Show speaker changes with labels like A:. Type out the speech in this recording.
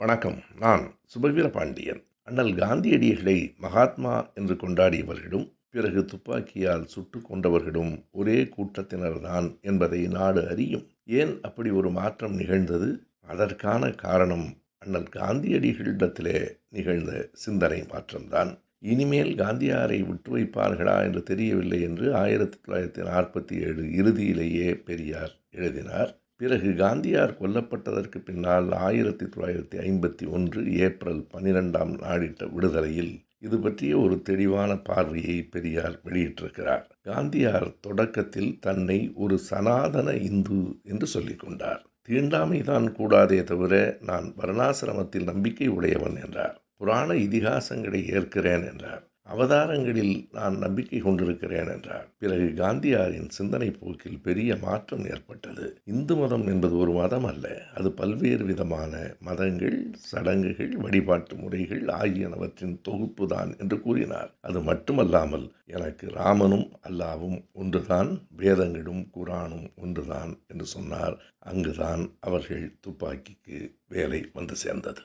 A: வணக்கம். நான் சுபவீர பாண்டியன். அண்ணல் காந்தியடிகளை மகாத்மா என்று கொண்டாடியவர்களும், பிறகு துப்பாக்கியால் சுட்டுக் கொண்டவர்களும் ஒரே கூட்டத்தினர்தான் என்பதை நாடு அறியும். ஏன் அப்படி ஒரு மாற்றம் நிகழ்ந்தது? அதற்கான காரணம் அண்ணல் காந்தியடிகளிடத்திலே நிகழ்ந்த சிந்தனை மாற்றம்தான். இனிமேல் காந்தியாரை விட்டு வைப்பார்களா என்று தெரியவில்லை என்று 1947 இறுதியிலேயே பெரியார் எழுதினார். பிறகு காந்தியார் கொல்லப்பட்டதற்கு பின்னால் 1951 ஏப்ரல் 12ஆம் நாளிட்ட விடுதலையில் இது பற்றிய ஒரு தெளிவான பார்வையை பெரியார் வெளியிட்டிருக்கிறார். காந்தியார் தொடக்கத்தில் தன்னை ஒரு சனாதன இந்து என்று சொல்லிக் கொண்டார். தீண்டாமைதான் கூடாதே தவிர நான் வர்ணாசிரமத்தில் நம்பிக்கை உடையவன் என்றார். புராண இதிகாசங்களை ஏற்கிறேன் என்றார். அவதாரங்களில் நான் நம்பிக்கை கொண்டிருக்கிறேன் என்றார். பிறகு காந்தியாரின் சிந்தனை போக்கில் பெரிய மாற்றம் ஏற்பட்டது. இந்து மதம் என்பது ஒரு மதம் அல்ல, அது பல்வேறு விதமான மதங்கள், சடங்குகள், வழிபாட்டு முறைகள் ஆகியனவற்றின் தொகுப்பு தான் என்று கூறினார். அது மட்டுமல்லாமல், எனக்கு ராமனும் அல்லாவும் ஒன்றுதான், வேதங்களும் குரானும் ஒன்றுதான் என்று சொன்னார். அங்குதான் அவர்கள் துப்பாக்கிக்கு வேலை வந்து சேர்ந்தது.